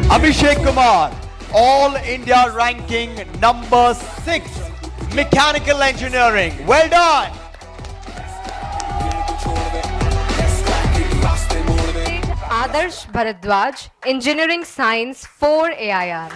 Abhishek Kumar, All India ranking number 6, Mechanical Engineering. Well done. Adarsh Bharadwaj, Engineering Science 4 AIR.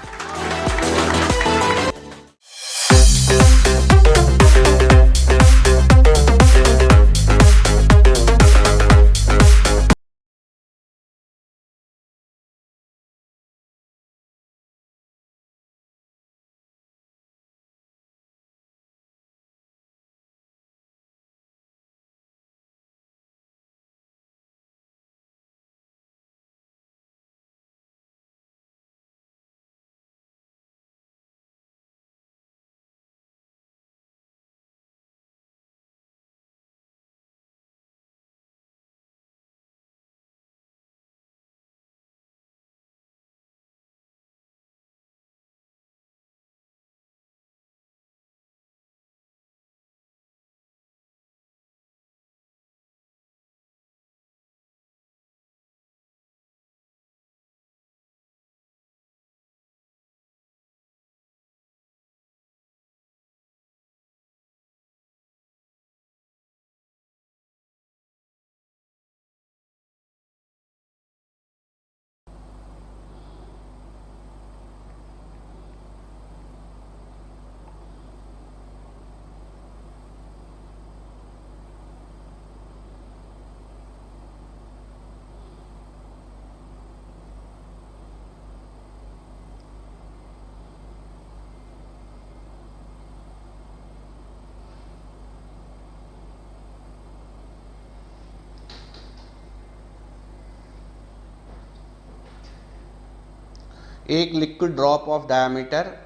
एक liquid drop of diameter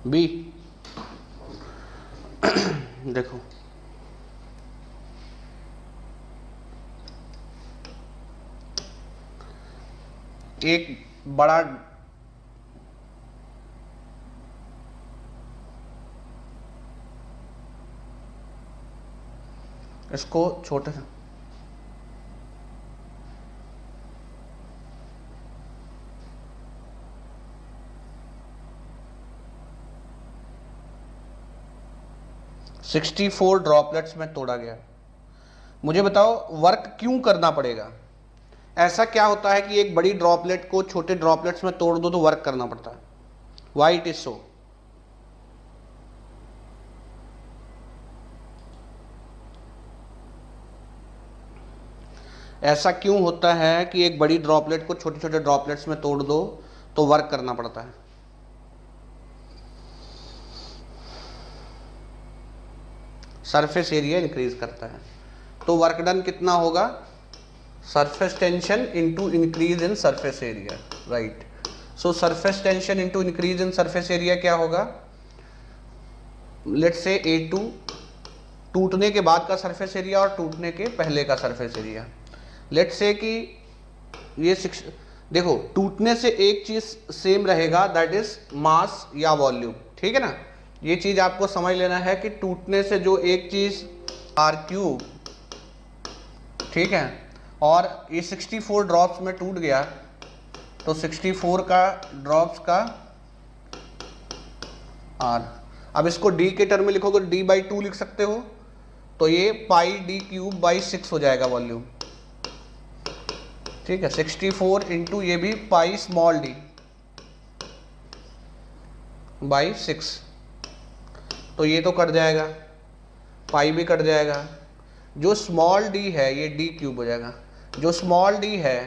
B देखो एक बड़ा इसको छोटे से 64 ड्रॉपलेट्स में तोड़ा गया। मुझे बताओ वर्क क्यों करना पड़ेगा? ऐसा क्या होता है कि एक बड़ी ड्रॉपलेट को छोटे ड्रॉपलेट्स में तोड़ दो तो वर्क करना पड़ता है? Why it is so? ऐसा क्यों होता है कि एक बड़ी ड्रॉपलेट को छोटे छोटे ड्रॉपलेट्स में तोड़ दो तो वर्क करना पड़ता है? सरफेस एरिया इंक्रीज करता है। तो वर्क डन कितना होगा? Surface tension into increase in surface area, right. So surface tension into increase in surface area क्या होगा? लेट्स से A2 टूटने के बाद का सरफेस एरिया और टूटने के पहले का सरफेस एरिया। लेट्स से कि ये देखो टूटने से एक चीज सेम रहेगा, दैट इज मास या वॉल्यूम, ठीक है ना। ये चीज आपको समझ लेना है कि टूटने से जो एक चीज R3, ठीक है, और ये 64 ड्रॉप्स में टूट गया तो 64 का ड्रॉप्स का R। अब इसको D के टर्म में लिखोगे D/2 लिख सकते हो, तो ये पाई डी क्यूब बाई 6 हो जाएगा वॉल्यूम, ठीक है। 64 इंटू ये भी पाई स्मॉल डी बाई 6, तो ये तो कट जाएगा, पाई भी कट जाएगा। जो स्मॉल डी है ये डी क्यूब हो जाएगा, जो स्मॉल डी है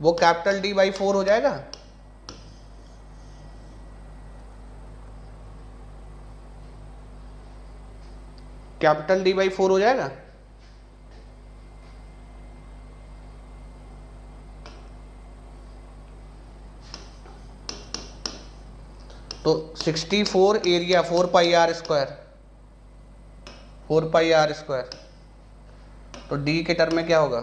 वो कैपिटल डी बाई 4 हो जाएगा। कैपिटल डी बाई 4 हो जाएगा। तो 64 area 4 pi r square, 4 pi r square, तो डी के टर्म में क्या होगा,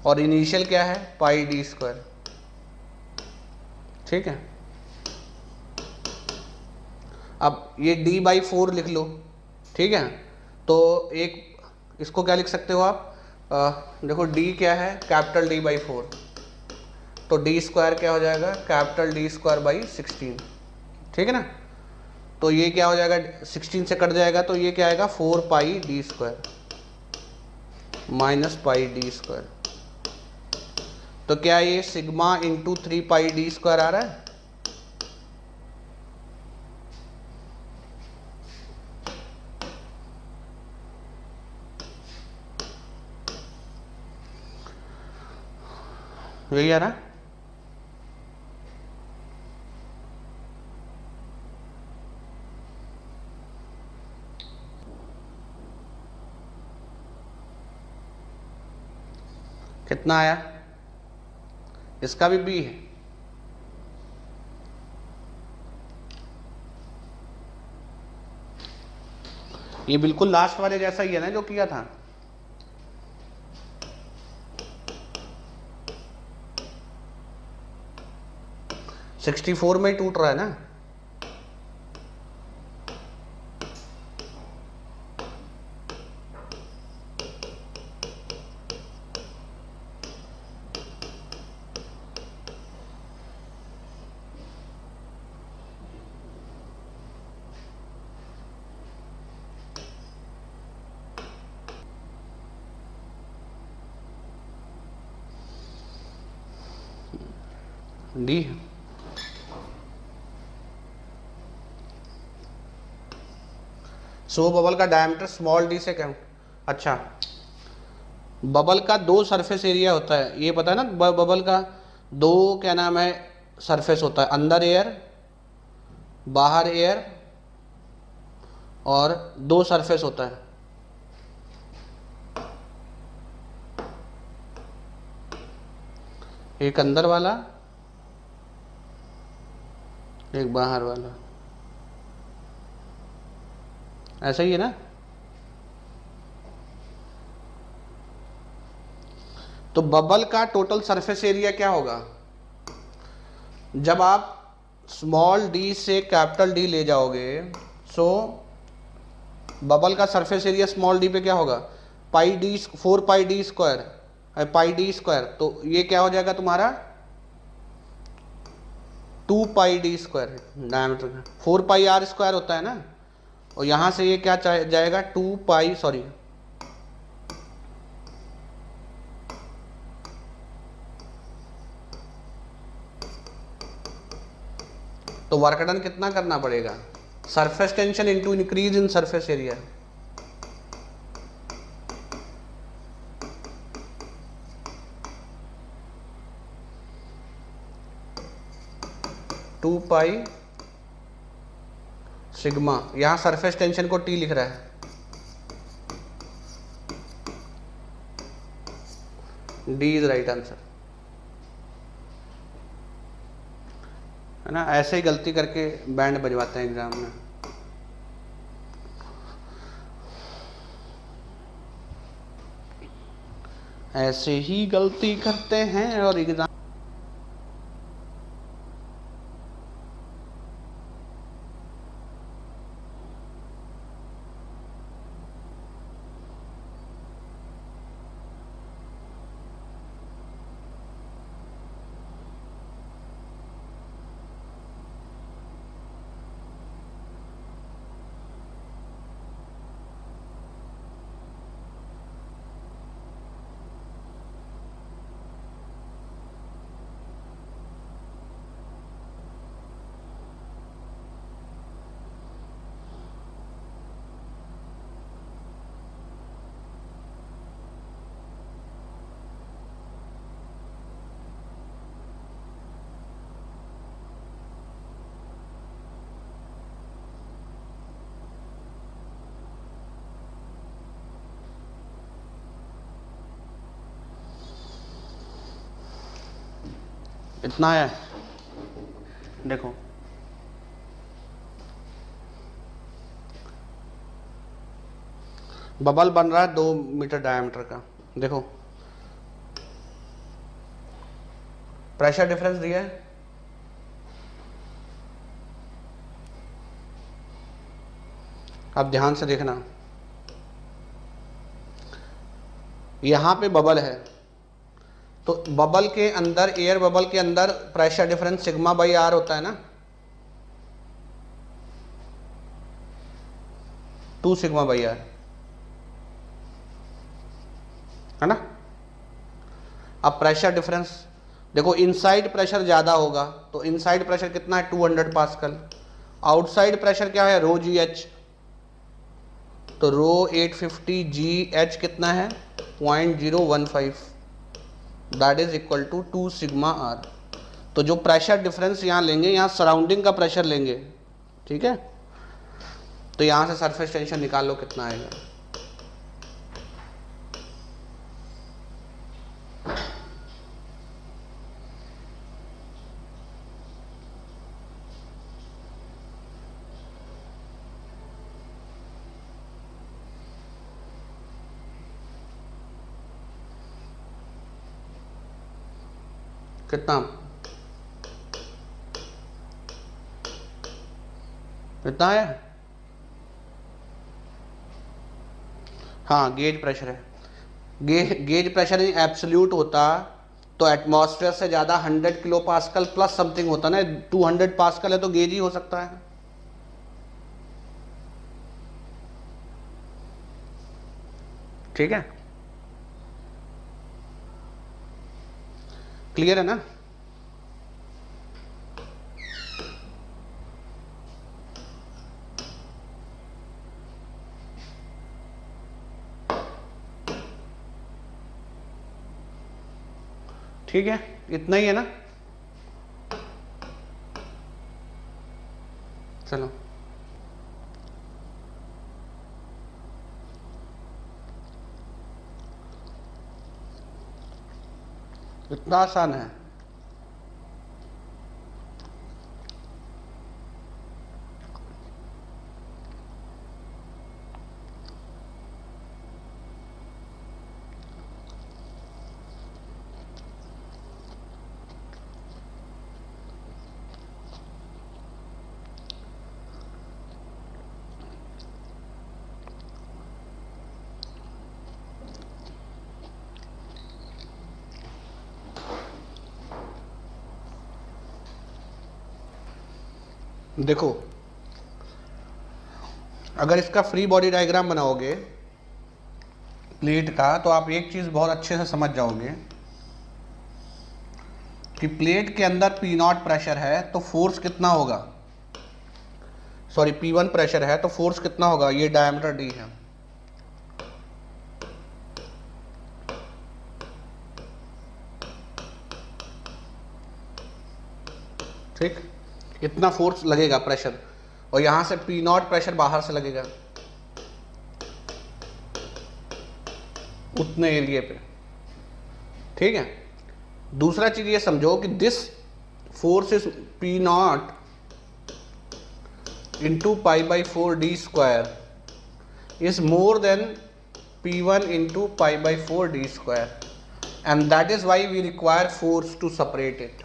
और इनिशियल क्या है पाई डी स्क्वायर, ठीक है। अब ये d बाई 4 लिख लो, ठीक है। तो एक इसको क्या लिख सकते हो आप, देखो d क्या है कैपिटल D बाई 4, तो डी स्क्वायर क्या हो जाएगा कैपिटल डी स्क्वायर बाई 16, ठीक है ना। तो ये क्या हो जाएगा 16 से कट जाएगा, तो ये क्या आएगा 4 pi D square minus pi D square. तो क्या ये sigma into 3 pi D square आ रहा है। यही आ रहा है। कितना आया, इसका भी बी है। ये बिल्कुल लास्ट वाले जैसा ही है ना जो किया था। सिक्सटी 64 में ही टूट रहा है ना। डी सो बबल का डायमीटर स्मॉल डी से कम। अच्छा, बबल का दो सरफेस एरिया होता है, ये पता है ना। बबल का दो क्या नाम है सरफेस होता है, अंदर एयर बाहर एयर, और दो सरफेस होता है। एक अंदर वाला एक बाहर वाला, ऐसा ही है ना। तो बबल का टोटल सरफेस एरिया क्या होगा, जब आप स्मॉल डी से कैपिटल डी ले जाओगे, सो बबल का सरफेस एरिया स्मॉल डी पे क्या होगा pi D 4 pi D square pi D square, तो ये क्या हो जाएगा तुम्हारा 2 पाई डी स्क्वायर डायमीटर का। 4 पाई आर स्क्वायर होता है ना, और यहां से ये क्या जाएगा 2 पाई, सॉरी तो वर्क डन कितना करना पड़ेगा, surface tension into increase in surface area. Two pi sigma, यहां सरफेस टेंशन को टी लिख रहा है, डी इज राइट आंसर, है ना। ऐसे ही गलती करके बैंड बजवाते हैं एग्जाम में। ऐसे ही गलती करते हैं और एग्जाम इतना है, देखो बबल बन रहा है 2 मीटर डायमीटर का। देखो प्रेशर डिफरेंस दिया है, अब ध्यान से देखना, यहां पे बबल है, तो बबल के अंदर, एयर बबल के अंदर pressure difference sigma by r होता है ना, 2 सिग्मा बाई आर, है ना। अब प्रेशर डिफरेंस देखो, इनसाइड प्रेशर ज़्यादा होगा, तो इनसाइड प्रेशर कितना है 200 पास्कल, आउटसाइड प्रेशर क्या है रो जी एच, तो रो 850 जी एच कितना है 0.015, that is equal to 2 sigma r. तो जो प्रेशर डिफरेंस यहाँ लेंगे, यहाँ सराउंडिंग का प्रेशर लेंगे, ठीक है, तो यहाँ से सरफेस टेंशन निकाल लो कितना आएगा। कितना, कितना है, हाँ गेज प्रेशर है। गेज प्रेशर एब्सोल्यूट होता तो एटमॉस्फेयर से ज़्यादा 100 किलो पास्कल प्लस समथिंग होता ना, 200 पास्कल है तो गेज ही हो सकता है, ठीक है, क्लियर है ना। ठीक है, इतना ही है ना, चलो इतना आसान है। देखो अगर इसका फ्री बॉडी डायग्राम बनाओगे प्लेट का, तो आप एक चीज़ बहुत अच्छे से समझ जाओगे कि प्लेट के अंदर P0 प्रेशर है तो फोर्स कितना होगा, सॉरी P1 प्रेशर है तो फोर्स कितना होगा, ये डायमीटर D है, ठीक, इतना फोर्स लगेगा प्रेशर, और यहां से P0 प्रेशर बाहर से लगेगा उतने एरिया पे, ठीक है। दूसरा चीज ये समझो कि this force is P0 into π/4d square is more than P1 into π/4d square, and that is why we require force to separate it.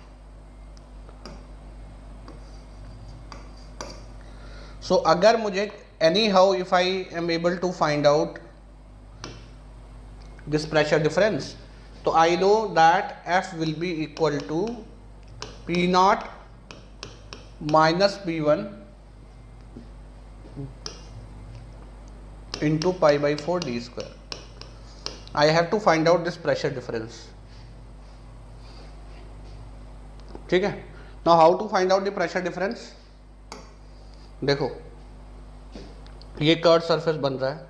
So अगर मुझे anyhow if I am able to find out this pressure difference, तो I know that F will be equal to P0 minus P1 into π/4d square. I have to find out this pressure difference, ठीक है। Now how to find out the pressure difference, देखो ये curve surface बन रहा है,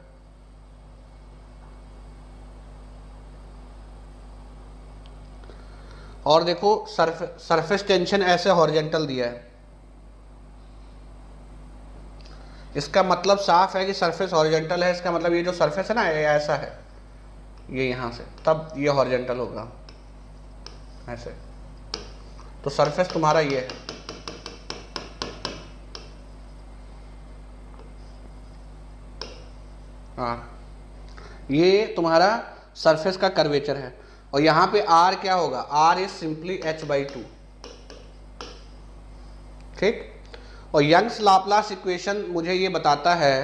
और देखो surface tension ऐसे हॉरिजॉन्टल दिया है, इसका मतलब साफ है कि सरफेस हॉरिजॉन्टल है, इसका मतलब ये जो सरफेस है ना ये ऐसा है, ये यहां से, तब ये हॉरिजॉन्टल होगा ऐसे, तो सरफेस तुम्हारा ये है, हाँ ये तुम्हारा सरफेस का कर्वेचर है। और यहाँ पे आर क्या होगा, आर इज सिंपली h/2, ठीक। और यंग्स लाप्लास इक्वेशन मुझे ये बताता है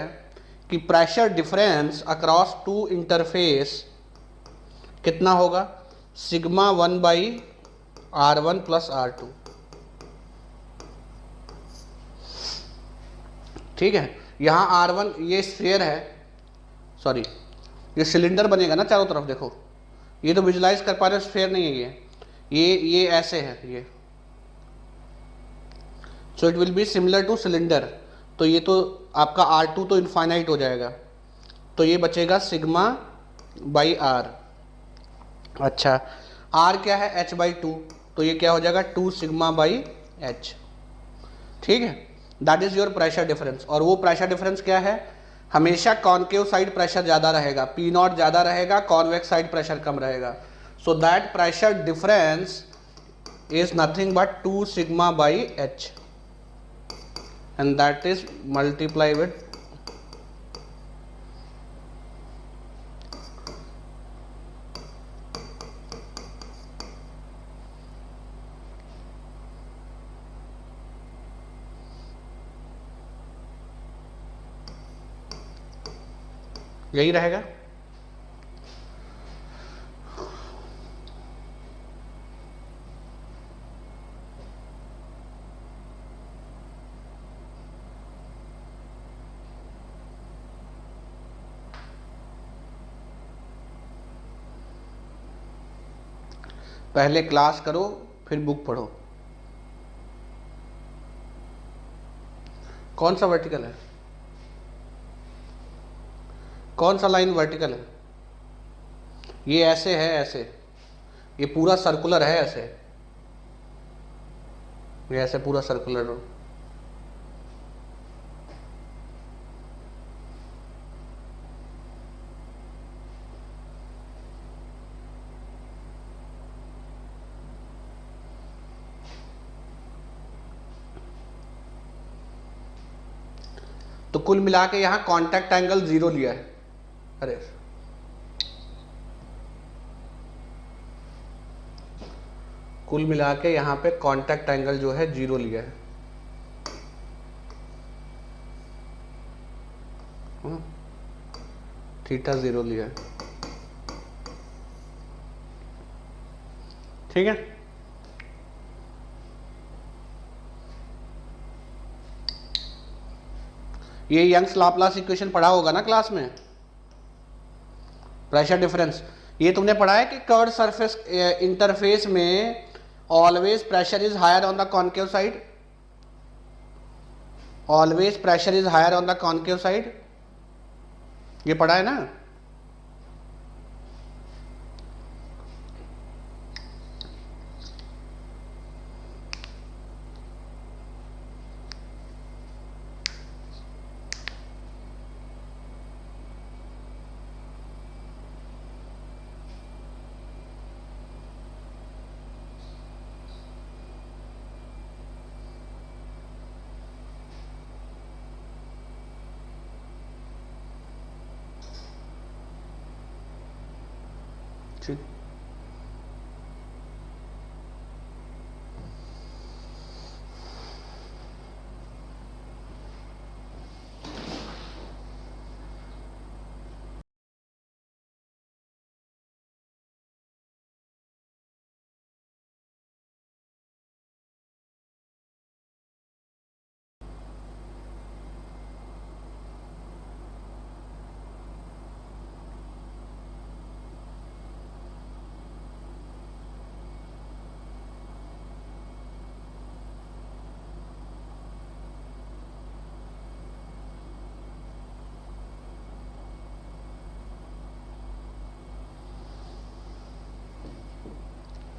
कि pressure difference across two interface कितना होगा, सिग्मा 1/r1 + r2, ठीक है। यहाँ r1 ये स्फीयर है, सॉरी ये सिलेंडर बनेगा ना चारों तरफ, देखो ये तो विजुलाइज कर पा रहे हो, स्फीयर नहीं है ये ऐसे है ये, so it will be similar two cylinder. तो ये तो आपका R2 तो इनफाइनाइट हो जाएगा, तो ये बचेगा σ/r। अच्छा R क्या है, h/2, तो ये क्या हो जाएगा 2 σ/h, ठीक है। That is your pressure difference. और वो प्रेशर डिफरेंस क्या है, हमेशा कॉनकेव साइड प्रेशर ज़्यादा रहेगा, P0 ज़्यादा रहेगा, कॉन्वेक्स साइड प्रेशर कम रहेगा। So that pressure difference is nothing but 2 σ/h, and that is multiply with यही रहेगा। पहले क्लास करो फिर बुक पढ़ो। कौन सा वर्टिकल है, कौन सा लाइन वर्टिकल है, ये ऐसे है, ऐसे ये पूरा सर्कुलर है, ऐसे ये ऐसे पूरा सर्कुलर हो। तो कुल मिला के यहाँ कॉन्टैक्ट एंगल 0 लिया है, अरे कुल मिला के यहाँ पे कॉन्टैक्ट एंगल जो है 0 लिया है, थीटा 0 लिया है, ठीक है। ये यंग्स लाप्लास इक्वेशन पढ़ा होगा ना क्लास में, प्रेशर डिफरेंस। ये तुमने पढ़ा है कि कर्व्ड सरफेस इंटरफेस में always pressure is higher on the concave side, always pressure is higher on the concave side, ये पढ़ा है ना। ठीक,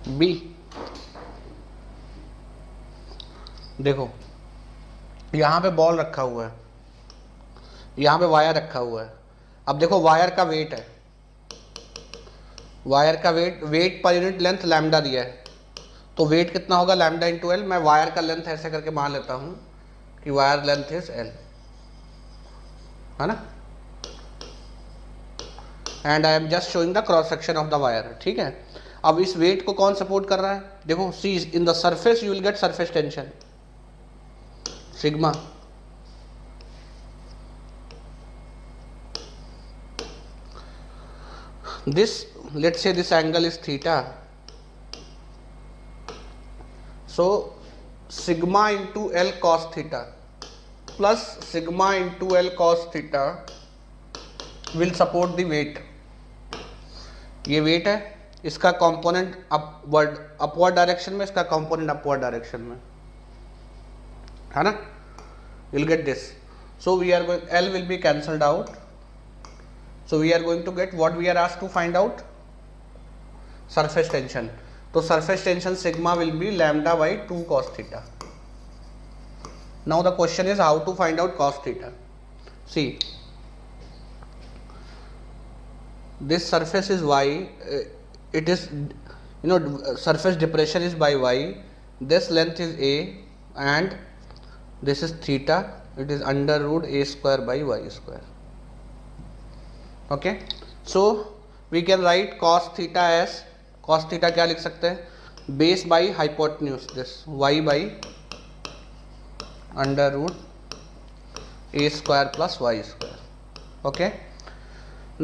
बी देखो यहाँ पे बॉल रखा हुआ है, यहाँ पे वायर रखा हुआ है। अब देखो वायर का वेट है, वायर का wait per unit length lambda दिया है, तो वेट कितना होगा लैम्डा इंटू एल। मैं वायर का लेंथ ऐसे करके मान लेता हूँ कि वायर लेंथ इज एल, है ना, and I am just showing the cross section of the wire, ठीक है। अब इस वेट को कौन सपोर्ट कर रहा है, देखो see in the surface you will get surface tension sigma, this let's say this angle is theta, so sigma into L cos theta plus sigma into L cos theta will support the weight। ये wait है, इसका component upward direction में, इसका component upward direction में, है ना, you'll get this, so we are going, L will be cancelled out, so we are going to get what we are asked to find out, surface tension। तो surface tension sigma will be lambda by 2 cos theta। now the question is how to find out cos theta। see this surface is y, it is, you know, surface depression is by y, this length is a and this is theta, it is under root a square by y square। okay, so we can write cos theta as, cos theta क्या लिख सकते हैं, base by hypotenuse, this y by under root a square plus y square। okay,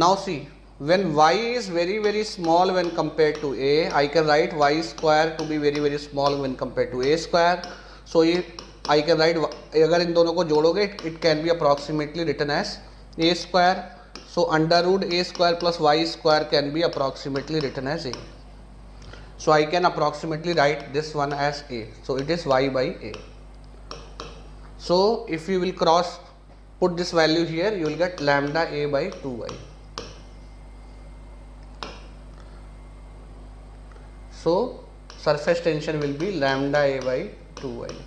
now see when y is very small when compared to a, I can write y square to be very small when compared to a square, so ये I can write, अगर इन दोनों को जोड़ोगे it can be approximately written as a square, so under root a square plus y square can be approximately written as a, so I can approximately write this one as a, so it is y by a। so if you will cross put this value here, you will get lambda a by 2y, so surface tension will be lambda a by 2y।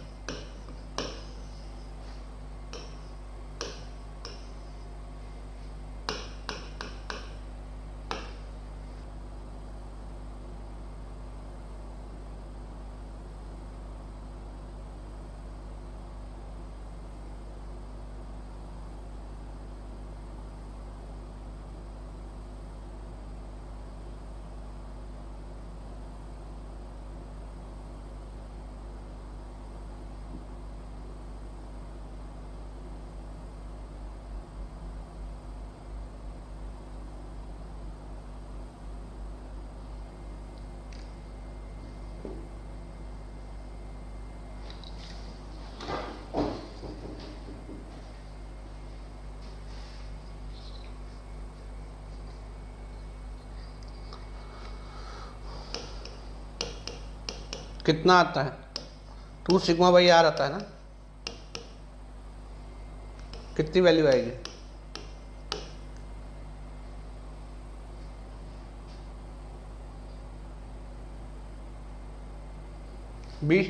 कितना आता है, 2 sigma by are आता है ना, कितनी value आएगी, B,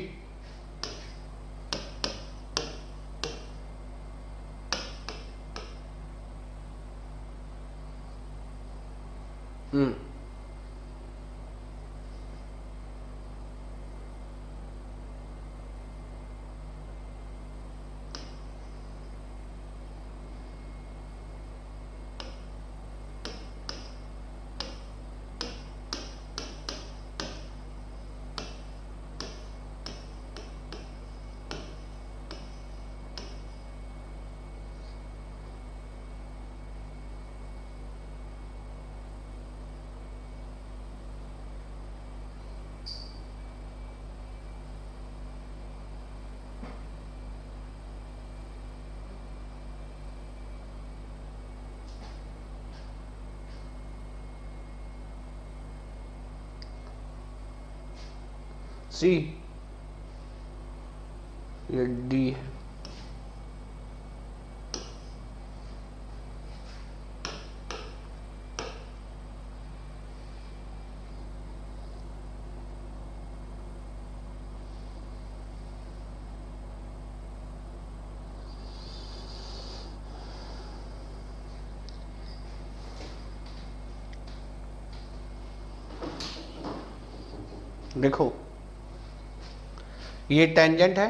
सी, ये D है। देखो ये टेंजेंट है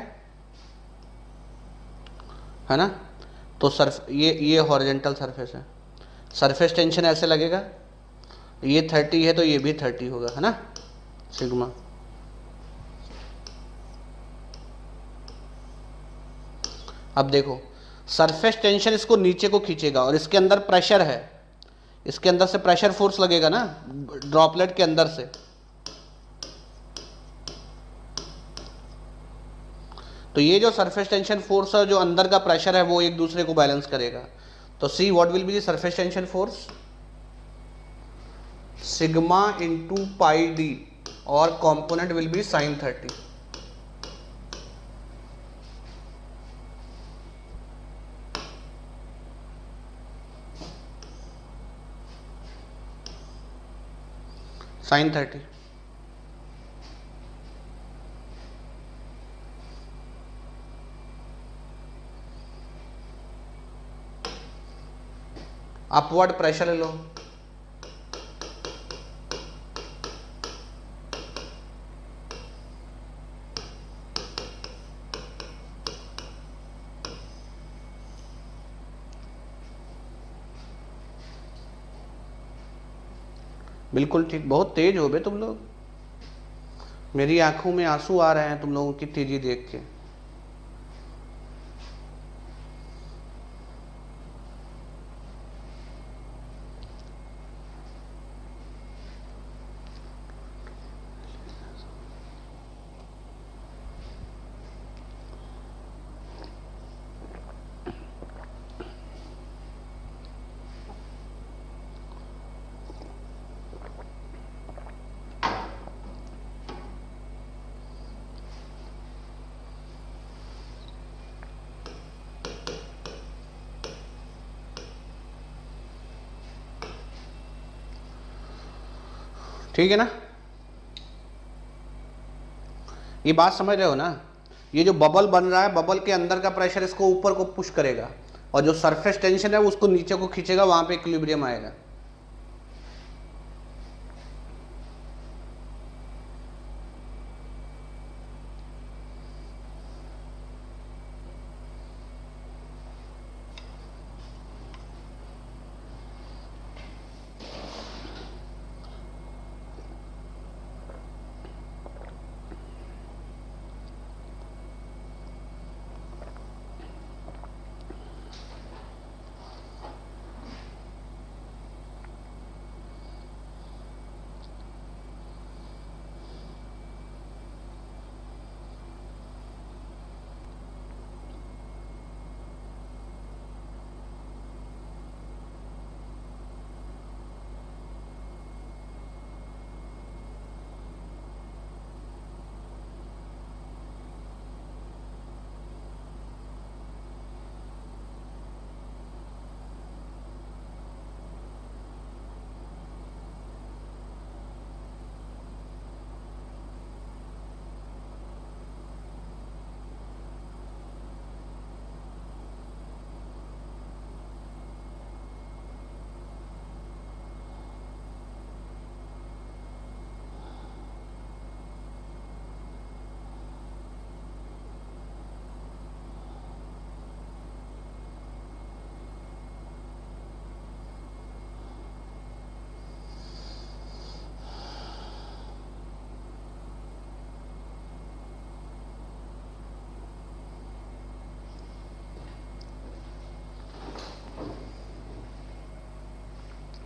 ना, तो ये हॉरिजेंटल सरफेस है, सरफेस टेंशन ऐसे लगेगा, ये 30 है तो ये भी 30 होगा, है ना, सिग्मा। अब देखो सरफेस टेंशन इसको नीचे को खींचेगा और इसके अंदर प्रेशर है, इसके अंदर से प्रेशर फोर्स लगेगा ना ड्रॉपलेट के अंदर से, तो ये जो सरफेस टेंशन फोर्स है, जो अंदर का प्रेशर है, वो एक दूसरे को बैलेंस करेगा। तो see what will be the surface tension force, sigma into pi D, और component will be sin 30। sin 30। Upward pressure ले लो, बिल्कुल ठीक, बहुत तेज हो बे तुम लोग, मेरी आंखों में आंसू आ रहे हैं तुम लोगों की तेजी देख के। ठीक है ना, ये बात समझ रहे हो ना, ये जो बबल बन रहा है, बबल के अंदर का प्रेशर इसको ऊपर को पुश करेगा और जो सरफेस टेंशन है वो उसको नीचे को खींचेगा, वहां पे इक्विलिब्रियम आएगा।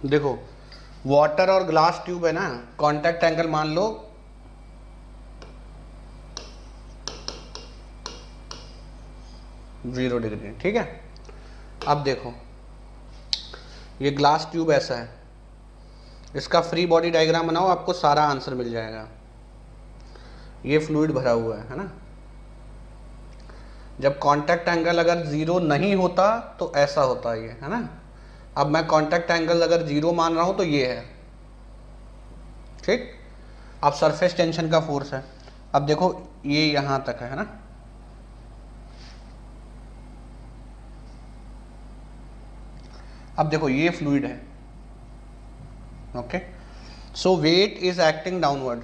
देखो वाटर और ग्लास ट्यूब है ना, कांटेक्ट एंगल मान लो 0 डिग्री, ठीक है। अब देखो ये ग्लास ट्यूब ऐसा है, इसका फ्री बॉडी डायग्राम बनाओ, आपको सारा आंसर मिल जाएगा। ये फ्लूइड भरा हुआ है ना, जब कांटेक्ट एंगल अगर 0 नहीं होता तो ऐसा होता है ये, है ना। अब मैं कांटेक्ट एंगल अगर 0 मान रहा हूं तो ये है, ठीक। अब सरफेस टेंशन का फोर्स है, अब देखो ये यहां तक है ना, अब देखो ये फ्लूइड है, okay. So weight is acting downward,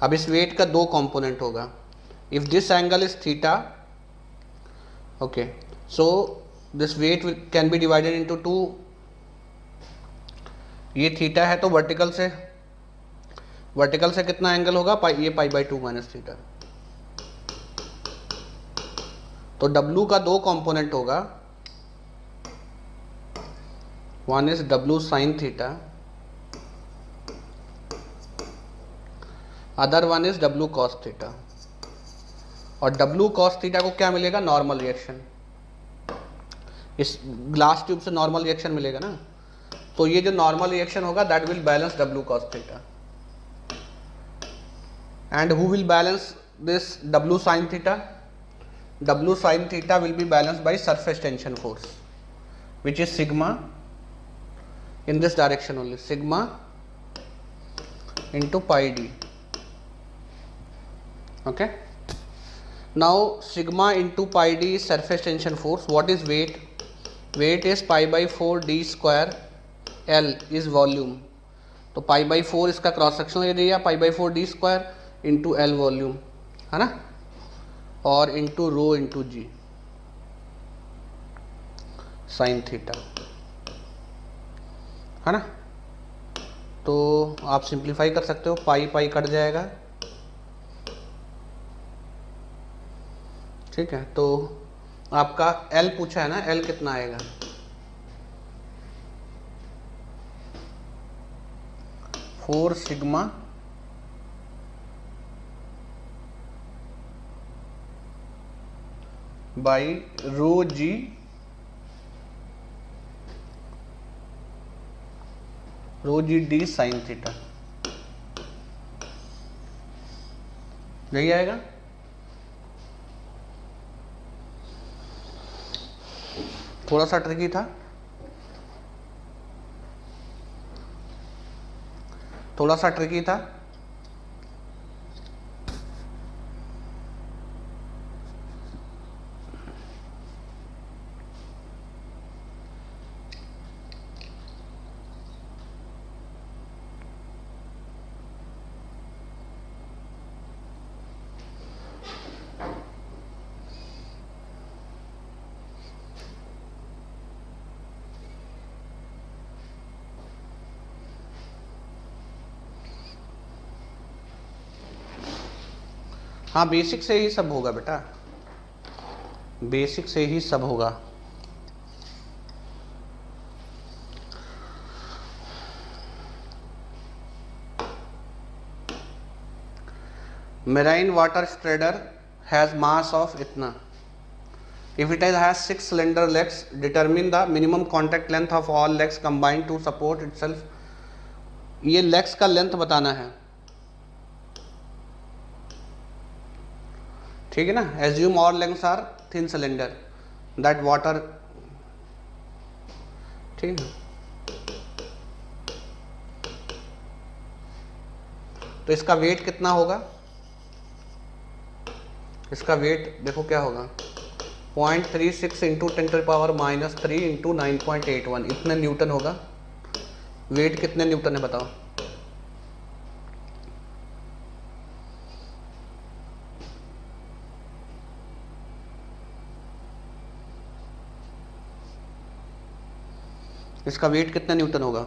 अब इस वेट का दो कंपोनेंट होगा. If this angle is theta, okay, so this weight can be divided into two. ये थीटा है तो वर्टिकल से कितना एंगल होगा, पाई, ये पाई बाई 2 माइनस थीटा. तो W का दो कंपोनेंट होगा, one is W sine theta, other one is W cos theta. और W कॉस थीटा को क्या मिलेगा, नॉर्मल रिएक्शन. इस ग्लास ट्यूब से नॉर्मल रिएक्शन मिलेगा ना, तो ये जो नॉर्मल रिएक्शन होगा that will balance W cos theta. And who will balance this W sine theta? W sin theta will be balanced by surface tension force, which is sigma in this direction only, sigma into pi d. Okay, now sigma into pi d is surface tension force. What is weight? Weight is pi by 4 d square, L is volume. तो pi by 4 इसका cross sectional area, pi by 4 d square into L volume, है ना, और into rho into जी sine theta, है ना. तो आप simplify कर सकते हो, पाई पाई कट जाएगा. ठीक है, तो आपका L पूछा है ना, L कितना आएगा, 4 sigma by rho G D sine theta. यही आएगा. थोड़ा सा ट्रिकी था, थोड़ा सा ट्रिकी था. हाँ, बेसिक से ही सब होगा बेटा, बेसिक से ही सब होगा. Marine water strider has mass of इतना. If it has 6 cylinder legs, determine the minimum contact length of all legs combined to support itself. ये लेग्स का लेंथ बताना है, ठीक है ना. Assume all legs are thin cylinder that water, ठीक है. तो इसका वेट कितना होगा, इसका वेट देखो क्या होगा, 0.36 इंटू 10⁻³ इंटू 9.81, इतने न्यूटन होगा. वेट कितने न्यूटन है बताओ. इसका वेट कितना न्यूटन होगा.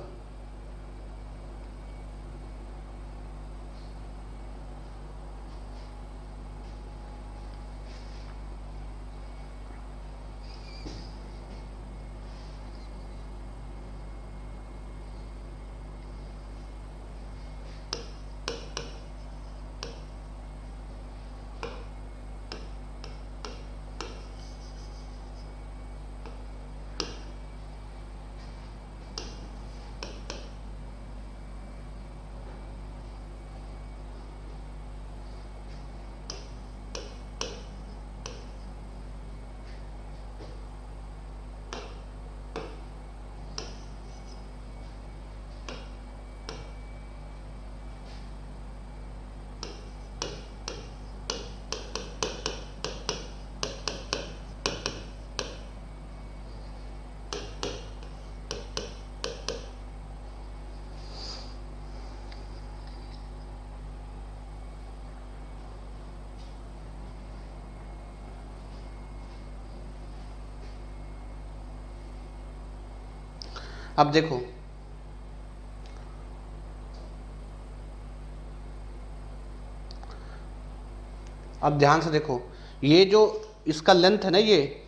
अब देखो, अब ध्यान से देखो, ये जो इसका लेंथ है ना, ये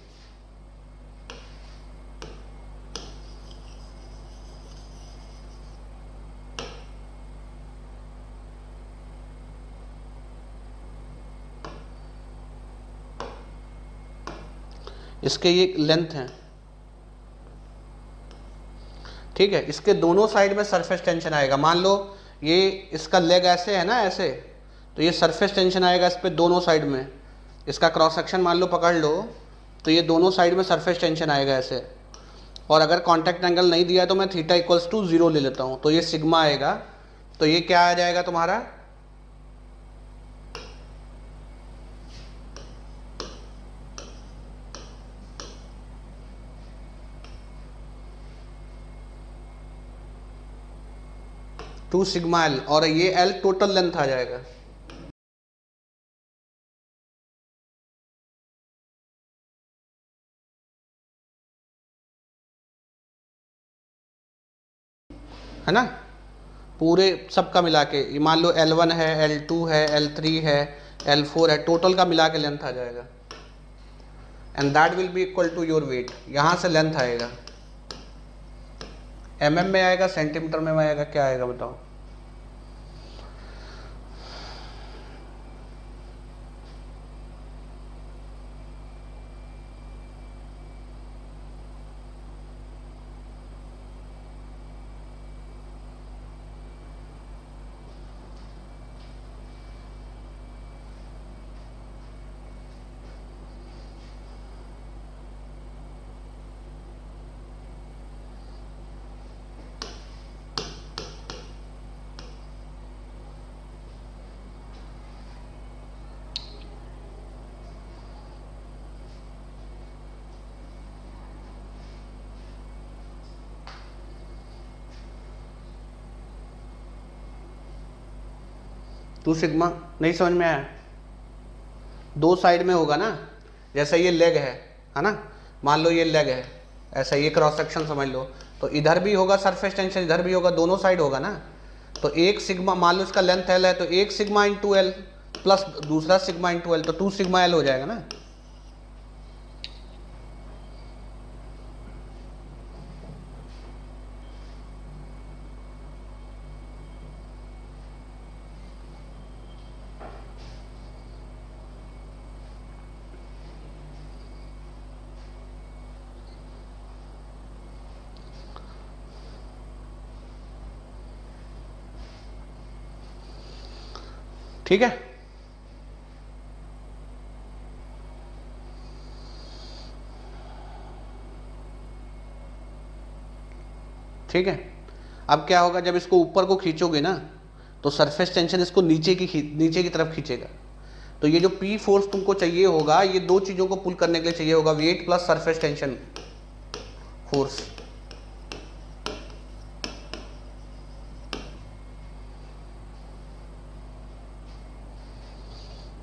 इसके ये लेंथ है, ठीक है। इसके दोनों साइड में सरफेस टेंशन आएगा। मान लो ये इसका लेग ऐसे है ना, ऐसे, तो ये सरफेस टेंशन आएगा इस पे दोनों साइड में। इसका क्रॉस सेक्शन मान लो पकड़ लो, तो ये दोनों साइड में सरफेस टेंशन आएगा ऐसे। और अगर कांटेक्ट एंगल नहीं दिया है तो मैं थीटा इक्वल्स टू 0 ले लेता हूँ, तो ये सिग्मा आएगा। तो ये क्या आ जाएगा तुम्हारा, टू सिग्मा एल, और ये एल टोटल लेंथ आ जाएगा। है ना, पूरे सबका मिला के, ये मान लो L1 है, L2 है, L3 है, L4 है, टोटल का मिला के लेंथ आ जाएगा। And that will be equal to your weight. यहाँ से लेंथ आएगा, mm में आएगा, सेंटीमीटर में आएगा, क्या आएगा बताओ। टू सिग्मा, नहीं समझ में आया। दो साइड में होगा ना, जैसे ये लेग है ना, मान लो ये लेग है ऐसा, ये क्रॉस सेक्शन समझ लो, तो इधर भी होगा सरफेस टेंशन, इधर भी होगा, दोनों साइड होगा ना। तो एक सिग्मा, मान लो इसका लेंथ एल है, तो एक सिग्मा इंटू एल प्लस दूसरा सिग्मा इंटू एल, तो 2 सिग्मा एल हो जाएगा ना। ठीक है, ठीक है। अब क्या होगा, जब इसको ऊपर को खींचोगे ना, तो सरफेस टेंशन इसको नीचे की तरफ खींचेगा। तो ये जो P फोर्स तुमको चाहिए होगा, ये दो चीज़ों को पुल करने के लिए चाहिए होगा, weight plus surface tension force.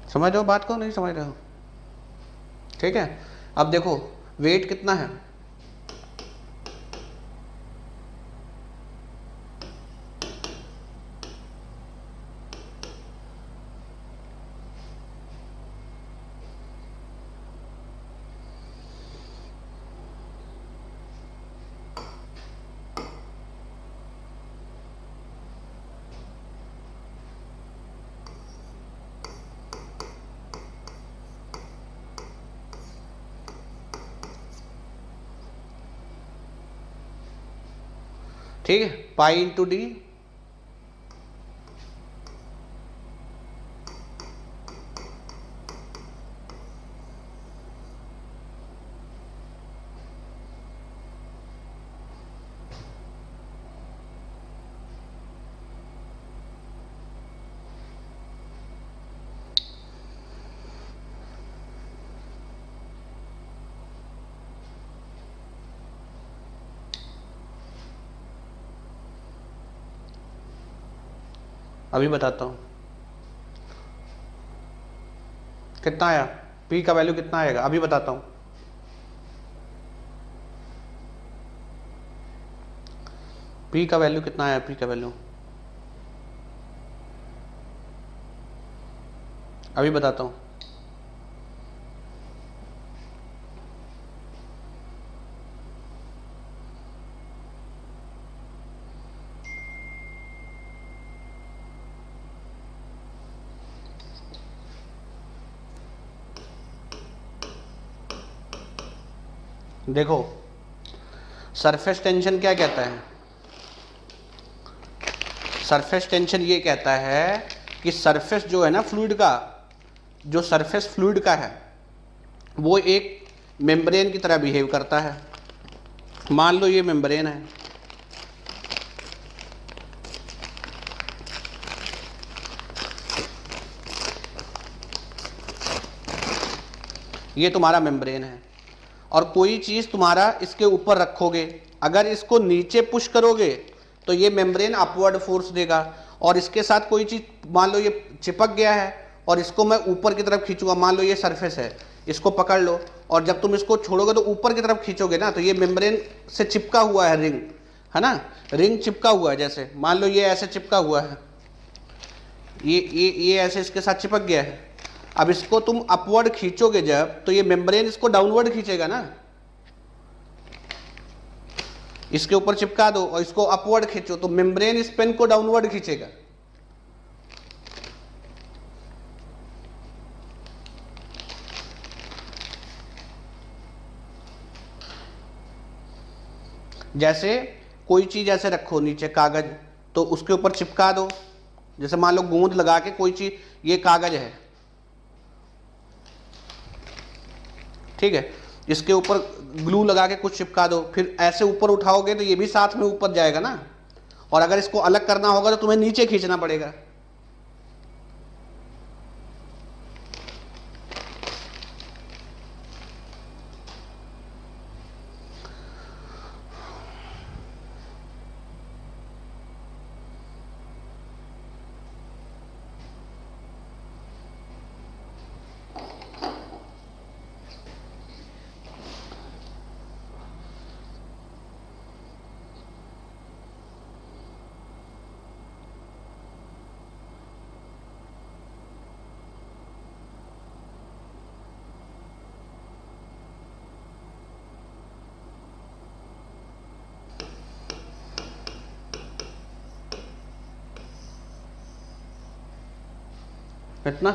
समझ रहे हो बात को, नहीं समझ रहे हो? ठीक है। अब देखो वेट कितना है, ठीक है, पाई इंटू डी, अभी बताता हूँ कितना आया, P का वैल्यू कितना आएगा, अभी बताता हूँ। पी का वैल्यू कितना आया, पी का वैल्यू अभी बताता हूँ। देखो सरफेस टेंशन क्या कहता है, सरफेस टेंशन ये कहता है कि सरफेस जो है ना फ्लूइड का, जो सरफेस फ्लूइड का है वो एक मेम्ब्रेन की तरह बिहेव करता है। मान लो ये मेम्ब्रेन है, ये तुम्हारा मेम्ब्रेन है, और कोई चीज़ तुम्हारा इसके ऊपर रखोगे, अगर इसको नीचे पुश करोगे तो ये मेम्ब्रेन अपवर्ड फोर्स देगा, और इसके साथ कोई चीज़ मान लो ये चिपक गया है और इसको मैं ऊपर की तरफ खींचूंगा, मान लो ये सरफेस है, इसको पकड़ लो और जब तुम इसको छोड़ोगे तो ऊपर की तरफ खींचोगे ना, तो ये मेम्ब्रेन से चिपका हुआ है रिंग, है ना, रिंग चिपका हुआ है, जैसे मान लो ये ऐसे चिपका हुआ है, ये ऐसे इसके साथ चिपक गया है। अब इसको तुम अपवर्ड खींचोगे जब, तो ये मेम्ब्रेन इसको डाउनवर्ड खींचेगा ना, इसके ऊपर चिपका दो और इसको अपवर्ड खींचो तो मेम्ब्रेन इस पेन को डाउनवर्ड खींचेगा। जैसे कोई चीज ऐसे रखो नीचे कागज, तो उसके ऊपर चिपका दो, जैसे मान लो गोंद लगा के कोई चीज, ये कागज है, ठीक है, इसके ऊपर ग्लू लगा के कुछ चिपका दो, फिर ऐसे ऊपर उठाओगे तो ये भी साथ में ऊपर जाएगा ना, और अगर इसको अलग करना होगा तो तुम्हें नीचे खींचना पड़ेगा। कितना,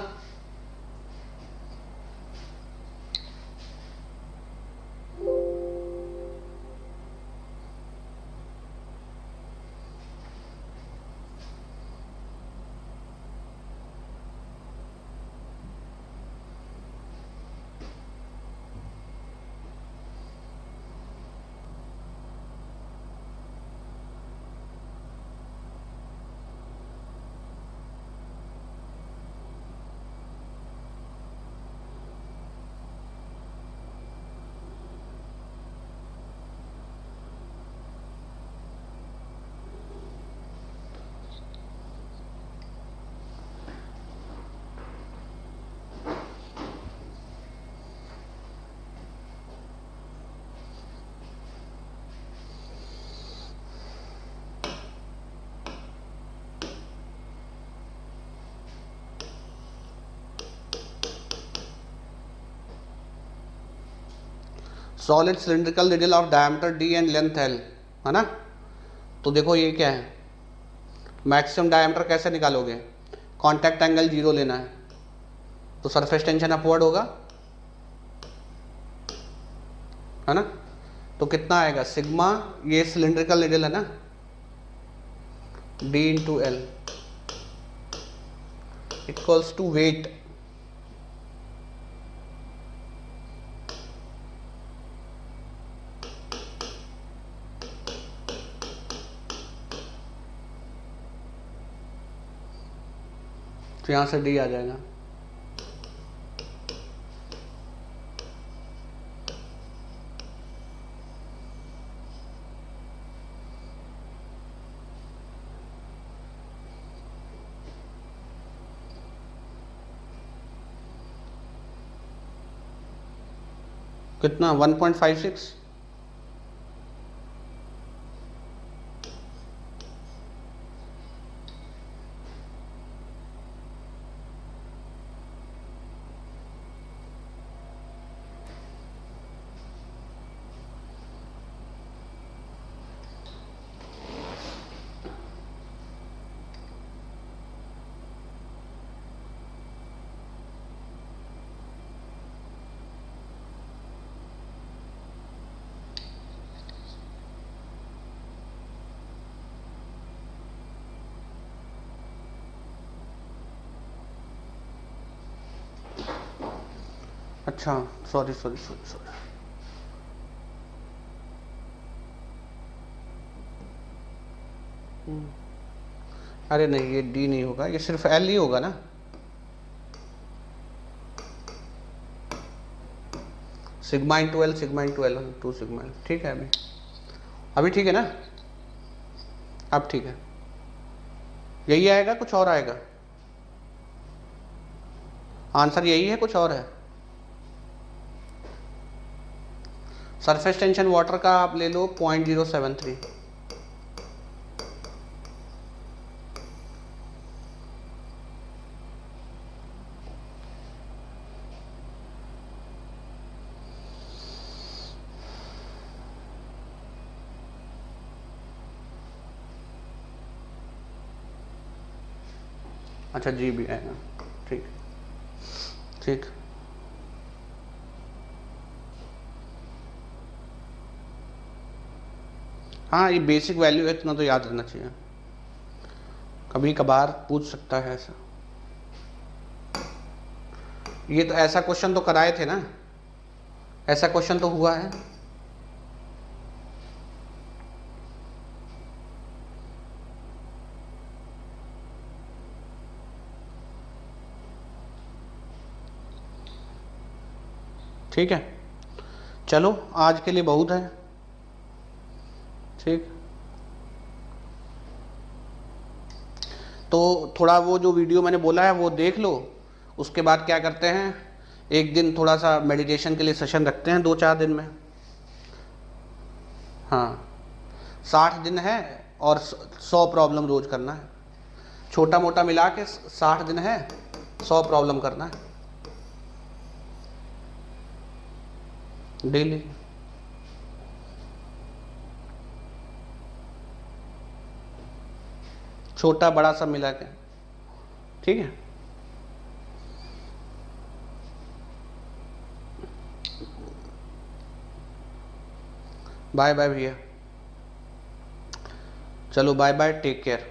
solid cylindrical riddle of diameter d and length l, है ना। तो देखो ये क्या है, मैक्सिमम डायमीटर कैसे निकालोगे, कांटेक्ट एंगल 0 लेना है, तो सरफेस टेंशन अपवर्ड होगा, है ना। तो कितना आएगा सिग्मा, ये सिलिंड्रिकल रिडल है ना, d into L equals to weight, तो यहाँ से डी आ जाएगा। कितना 1.56, अच्छा सॉरी सॉरी सॉरी सॉरी, अरे नहीं ये डी नहीं होगा, ये सिर्फ एल ही होगा ना। Sigma into L, sigma into L, 2 sigma L, ठीक है। अभी ठीक है ना, अब ठीक है। यही आएगा कुछ और आएगा? आंसर यही है कुछ और है? सरफेस टेंशन वाटर का आप ले लो 0.073, अच्छा जी भी आएगा, ठीक ठीक। हाँ ये बेसिक वैल्यू है, इतना तो याद रहना चाहिए, कभी कभार पूछ सकता है ऐसा। ये तो ऐसा क्वेश्चन तो कराए थे ना, ऐसा क्वेश्चन तो हुआ है। ठीक है, चलो आज के लिए बहुत है, ठीक। तो थोड़ा वो जो वीडियो मैंने बोला है वो देख लो, उसके बाद क्या करते हैं, एक दिन थोड़ा सा मेडिटेशन के लिए सेशन रखते हैं 2-4 दिन में। हाँ 60 दिन है और 100 प्रॉब्लम रोज करना है, छोटा मोटा मिला के 60 दिन है, 100 प्रॉब्लम करना है डेली। छोटा बड़ा सब मिला के, ठीक है। बाय बाय भैया, चलो बाय बाय, टेक केयर।